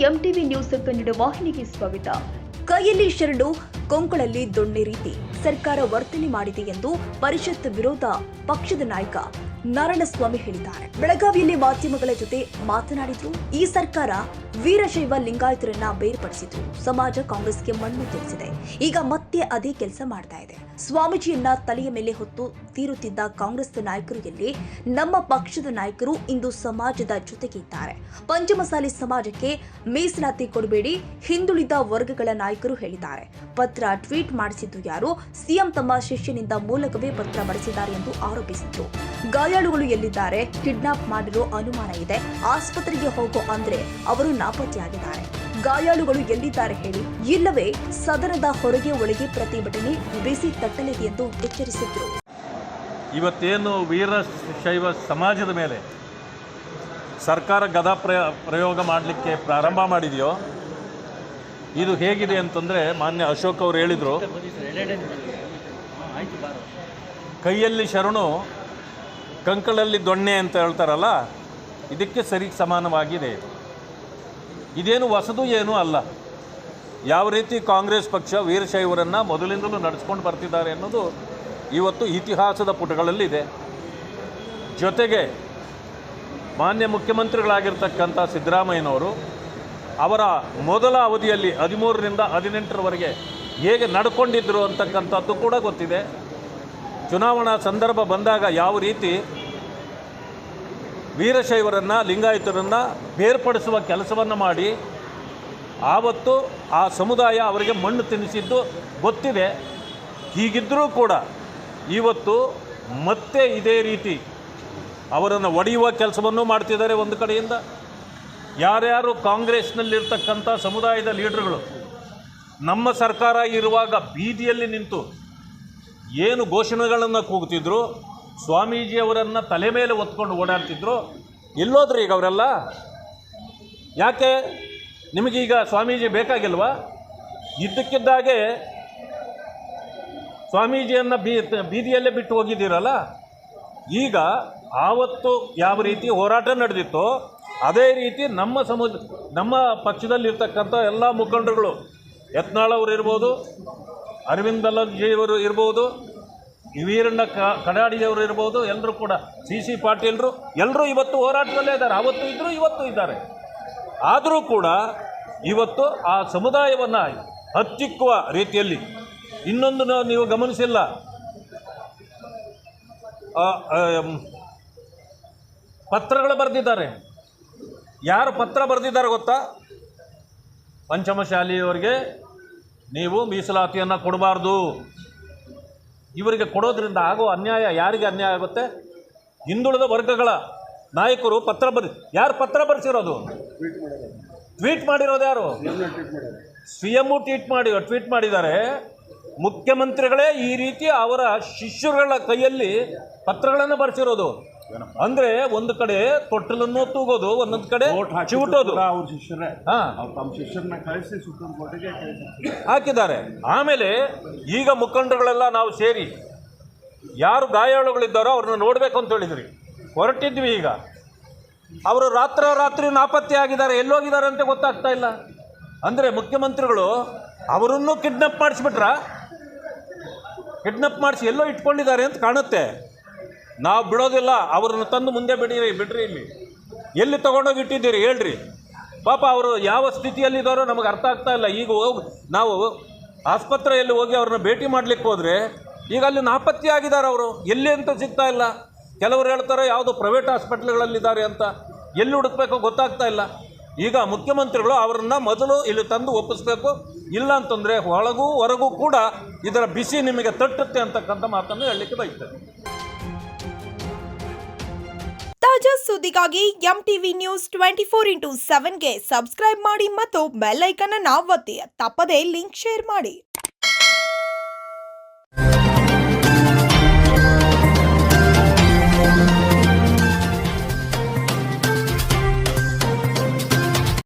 MTV news Kannada ವಾಹಿನಿಗೆ ಸ್ವಾಗತ. ಕೈಯಲ್ಲಿ ಶರಣು, ಕೊಂಕಳಲ್ಲಿ ದೊಣ್ಣೆ ರೀತಿ ಸರ್ಕಾರ ವರ್ತನೆ ಮಾಡಿದೆ ಎಂದು ಪರಿಷತ್ ವಿರೋಧ ಪಕ್ಷದ ನಾಯಕ ನಾರಾಯಣಸ್ವಾಮಿ ಹೇಳಿದ್ದಾರೆ. ಬೆಳಗಾವಿಯಲ್ಲಿ ಮಾಧ್ಯಮಗಳ ಜೊತೆ ಮಾತನಾಡಿದ್ರು. ಈ ಸರ್ಕಾರ ವೀರಶೈವ ಲಿಂಗಾಯತರನ್ನ ಬೇರ್ಪಡಿಸಿದ್ರು. ಸಮಾಜ ಕಾಂಗ್ರೆಸ್ಗೆ ಮಣ್ಣು ತಿಳಿಸಿದೆ. ಈಗ ಮತ್ತೆ ಅದೇ ಕೆಲಸ ಮಾಡ್ತಾ ಇದೆ. ಸ್ವಾಮೀಜಿಯನ್ನ ತಲೆಯ ಮೇಲೆ ಹೊತ್ತು ತೀರುತ್ತಿದ್ದ ಕಾಂಗ್ರೆಸ್ ನಾಯಕರು ಎಲ್ಲಿ? ನಮ್ಮ ಪಕ್ಷದ ನಾಯಕರು ಇಂದು ಸಮಾಜದ ಜೊತೆಗೆ ಇದ್ದಾರೆ. ಪಂಚಮಸಾಲಿ ಸಮಾಜಕ್ಕೆ ಮೀಸಲಾತಿ ಕೊಡಬೇಡಿ, ಹಿಂದುಳಿದ ವರ್ಗಗಳ ನಾಯಕರು ಹೇಳಿದ್ದಾರೆ. ಪತ್ರ ಟ್ವೀಟ್ ಮಾಡಿಸಿದ್ದು ಯಾರು? ಸಿಎಂ ತಮ್ಮ ಶಿಷ್ಯನಿಂದ ಮೂಲಕವೇ ಪತ್ರ ಬರೆಸಿದ್ದಾರೆ ಎಂದು ಆರೋಪಿಸಿದ್ರು. ಗಾಯಾಳುಗಳು ಎಲ್ಲಿದ್ದಾರೆ? ಕಿಡ್ನಾಪ್ ಮಾಡಿರೋ ಅನುಮಾನ ಇದೆ. ಆಸ್ಪತ್ರೆಗೆ ಹೋಗೋ ಅಂದ್ರೆ ಅವರು ನಾಪತ್ತೆಯಾಗಿದ್ದಾರೆ. ಗಾಯಾಳುಗಳು ಎಲ್ಲಿದ್ದಾರೆ ಹೇಳಿ, ಇಲ್ಲವೇ ಸದನದ ಹೊರಗೆ ಒಳಗೆ ಪ್ರತಿಭಟನೆ ಬಿಸಿ ತಟ್ಟಲಿದೆ ಎಂದು ಎಚ್ಚರಿಸಿದ್ರು. ಇವತ್ತೇನು ವೀರಶೈವ ಸಮಾಜದ ಮೇಲೆ ಸರ್ಕಾರ ಗದಾ ಪ್ರಯೋಗ ಮಾಡಲಿಕ್ಕೆ ಪ್ರಾರಂಭ ಮಾಡಿದೆಯೋ ಇದು ಹೇಗಿದೆ ಅಂತಂದರೆ, ಮಾನ್ಯ ಅಶೋಕ್ ಅವರು ಹೇಳಿದರು, ಕೈಯಲ್ಲಿ ಶರಣು ಕಂಕಳಲ್ಲಿ ದೊಣ್ಣೆ ಅಂತ ಹೇಳ್ತಾರಲ್ಲ, ಇದಕ್ಕೆ ಸರಿ ಸಮಾನವಾಗಿದೆ. ಇದೇನು ಹೊಸದು ಏನೂ ಅಲ್ಲ. ಯಾವ ರೀತಿ ಕಾಂಗ್ರೆಸ್ ಪಕ್ಷ ವೀರಶೈವರನ್ನು ಮೊದಲಿಂದಲೂ ನಡೆಸ್ಕೊಂಡು ಬರ್ತಿದ್ದಾರೆ ಅನ್ನೋದು ಇವತ್ತು ಇತಿಹಾಸದ ಪುಟಗಳಲ್ಲಿದೆ. ಜೊತೆಗೆ ಮಾನ್ಯ ಮುಖ್ಯಮಂತ್ರಿಗಳಾಗಿರ್ತಕ್ಕಂಥ ಸಿದ್ದರಾಮಯ್ಯನವರು ಅವರ ಮೊದಲ ಅವಧಿಯಲ್ಲಿ 13ರಿಂದ 18ರವರೆಗೆ ಹೇಗೆ ನಡ್ಕೊಂಡಿದ್ದರು ಅಂತಕ್ಕಂಥದ್ದು ಕೂಡ ಗೊತ್ತಿದೆ. ಚುನಾವಣಾ ಸಂದರ್ಭ ಬಂದಾಗ ಯಾವ ರೀತಿ ವೀರಶೈವರನ್ನು, ಲಿಂಗಾಯತರನ್ನು ಬೇರ್ಪಡಿಸುವ ಕೆಲಸವನ್ನು ಮಾಡಿ ಆವತ್ತು ಆ ಸಮುದಾಯ ಅವರಿಗೆ ಮಣ್ಣು ತಿನ್ನಿಸಿದ್ದು ಗೊತ್ತಿದೆ. ಹೀಗಿದ್ದರೂ ಕೂಡ ಇವತ್ತು ಮತ್ತೆ ಇದೇ ರೀತಿ ಅವರನ್ನು ಒಡೆಯುವ ಕೆಲಸವನ್ನು ಮಾಡ್ತಿದ್ದಾರೆ. ಒಂದು ಕಡೆಯಿಂದ ಯಾರ್ಯಾರು ಕಾಂಗ್ರೆಸ್ನಲ್ಲಿರ್ತಕ್ಕಂಥ ಸಮುದಾಯದ ಲೀಡರ್ಗಳು ನಮ್ಮ ಸರ್ಕಾರ ಇರುವಾಗ ಬೀದಿಯಲ್ಲಿ ನಿಂತು ಏನು ಘೋಷಣೆಗಳನ್ನು ಕೂಗ್ತಿದ್ರು, ಸ್ವಾಮೀಜಿಯವರನ್ನು ತಲೆ ಮೇಲೆ ಹೊತ್ಕೊಂಡು ಓಡಾಡ್ತಿದ್ರು, ಎಲ್ಲೋದ್ರಿ ಈಗ ಅವರೆಲ್ಲ? ಯಾಕೆ ನಿಮಗೀಗ ಸ್ವಾಮೀಜಿ ಬೇಕಾಗಿಲ್ವಾ? ಇದ್ದಕ್ಕಿದ್ದಾಗೆ ಸ್ವಾಮೀಜಿಯನ್ನು ಬೀದಿಯಲ್ಲೇ ಬಿಟ್ಟು ಹೋಗಿದ್ದೀರಲ್ಲ. ಈಗ ಆವತ್ತು ಯಾವ ರೀತಿ ಹೋರಾಟ ನಡೆದಿತ್ತೋ ಅದೇ ರೀತಿ ನಮ್ಮ ಪಕ್ಷದಲ್ಲಿರ್ತಕ್ಕಂಥ ಎಲ್ಲ ಮುಖಂಡರುಗಳು, ಯತ್ನಾಳ್ ಅವರು ಇರ್ಬೋದು, ಅರವಿಂದ್ ಬೆಲ್ಲಜಿಯವರು ಇರ್ಬೋದು, ವೀರಣ್ಣ ಕಡಾಡಿಯವರು ಇರ್ಬೋದು, ಎಲ್ಲರೂ ಕೂಡ ಸಿ ಪಾಟೀಲರು ಎಲ್ಲರೂ ಇವತ್ತು ಹೋರಾಟದಲ್ಲೇ ಇದ್ದಾರೆ. ಆವತ್ತು ಇದ್ದರು, ಇವತ್ತು ಇದ್ದಾರೆ. ಆದರೂ ಕೂಡ ಇವತ್ತು ಆ ಸಮುದಾಯವನ್ನು ಹತ್ತಿಕ್ಕುವ ರೀತಿಯಲ್ಲಿ ಇನ್ನೊಂದು ನೀವು ಗಮನಿಸಿಲ್ಲ, ಪತ್ರಗಳು ಬರೆದಿದ್ದಾರೆ. ಯಾರು ಪತ್ರ ಬರೆದಿದ್ದಾರೆ ಗೊತ್ತಾ? ಪಂಚಮಶಾಲಿಯವರಿಗೆ ನೀವು ಮೀಸಲಾತಿಯನ್ನು ಕೊಡಬಾರ್ದು. ಇವರಿಗೆ ಕೊಡೋದ್ರಿಂದ ಆಗೋ ಅನ್ಯಾಯ ಯಾರಿಗೆ ಅನ್ಯಾಯ ಆಗುತ್ತೆ? ಹಿಂದುಳಿದ ವರ್ಗಗಳ ನಾಯಕರು ಯಾರು ಪತ್ರ ಬರೆಸಿರೋದು? ಟ್ವೀಟ್ ಮಾಡಿರೋದು ಯಾರು? ಸಿಎಂ ಟ್ವೀಟ್ ಮಾಡಿದ್ದಾರೆ. ಮುಖ್ಯಮಂತ್ರಿಗಳೇ ಈ ರೀತಿ ಅವರ ಶಿಷ್ಯರುಗಳ ಕೈಯಲ್ಲಿ ಪತ್ರಗಳನ್ನು ಬರೆಸಿರೋದು. ಅಂದರೆ ಒಂದು ಕಡೆ ತೊಟ್ಟಲನ್ನು ತೂಗೋದು, ಒಂದೊಂದು ಕಡೆ ಚಿವುಟೋದು. ಹಾಕಿದ್ದಾರೆ. ಆಮೇಲೆ ಈಗ ಮುಖಂಡರುಗಳೆಲ್ಲ ನಾವು ಸೇರಿ ಯಾರು ಗಾಯಾಳುಗಳಿದ್ದಾರೋ ಅವ್ರನ್ನ ನೋಡಬೇಕು ಅಂತ ಹೇಳಿದ್ರಿ, ಹೊರಟಿದ್ವಿ. ಈಗ ಅವರು ರಾತ್ರಿ ನಾಪತ್ತೆ ಆಗಿದ್ದಾರೆ. ಎಲ್ಲೋಗಿದ್ದಾರೆ ಅಂತ ಗೊತ್ತಾಗ್ತಾ ಇಲ್ಲ. ಅಂದರೆ ಮುಖ್ಯಮಂತ್ರಿಗಳು ಅವರನ್ನು ಕಿಡ್ನಪ್ ಮಾಡಿಸಿ ಎಲ್ಲೋ ಇಟ್ಕೊಂಡಿದ್ದಾರೆ ಅಂತ ಕಾಣುತ್ತೆ. ನಾವು ಬಿಡೋದಿಲ್ಲ, ಅವ್ರನ್ನ ತಂದು ಮುಂದೆ ಬಿಡ್ರಿ. ಇಲ್ಲಿ ಎಲ್ಲಿ ತೊಗೊಂಡೋಗಿ ಇಟ್ಟಿದ್ದೀರಿ ಹೇಳ್ರಿ. ಪಾಪ ಅವರು ಯಾವ ಸ್ಥಿತಿಯಲ್ಲಿದ್ದಾರೋ ನಮಗೆ ಅರ್ಥ ಆಗ್ತಾ ಇಲ್ಲ. ಈಗ ನಾವು ಆಸ್ಪತ್ರೆಯಲ್ಲಿ ಹೋಗಿ ಅವ್ರನ್ನ ಭೇಟಿ ಮಾಡಲಿಕ್ಕೆ ಹೋದರೆ ಈಗ ಅಲ್ಲಿ ನಾಪತ್ತೆ ಆಗಿದ್ದಾರೆ. ಅವರು ಎಲ್ಲಿ ಅಂತ ಸಿಗ್ತಾ ಇಲ್ಲ. ಕೆಲವರು ಹೇಳ್ತಾರೆ ಯಾವುದೋ ಪ್ರೈವೇಟ್ ಹಾಸ್ಪಿಟ್ಲ್ಗಳಲ್ಲಿದ್ದಾರೆ ಅಂತ. ಎಲ್ಲಿ ಹುಡುಕಬೇಕೋ ಗೊತ್ತಾಗ್ತಾ ಇಲ್ಲ. ಈಗ ಮುಖ್ಯಮಂತ್ರಿಗಳು ಅವರನ್ನು ಮೊದಲು ಇಲ್ಲಿ ತಂದು ಒಪ್ಪಿಸ್ಬೇಕು. ಇಲ್ಲ ಅಂತಂದರೆ ಒಳಗೂ ಹೊರಗೂ ಕೂಡ ಇದರ ಬಿಸಿ ನಿಮಗೆ ತಟ್ಟುತ್ತೆ ಅಂತಕ್ಕಂಥ ಮಾತನ್ನು ಹೇಳಲಿಕ್ಕೆ ಬಯಸ್ತೇನೆ. ತಾಜಾ ಸುದ್ದಿಗಾಗಿ ಎಂಟಿವಿ ನ್ಯೂಸ್ 24x7ಗೆ ಸಬ್ಸ್ಕ್ರೈಬ್ ಮಾಡಿ ಮತ್ತು ಬೆಲ್ ಐಕಾನ್ ಅನ್ನು ಒತ್ತಿ. ತಪ್ಪದೇ ಲಿಂಕ್ ಶೇರ್ ಮಾಡಿ.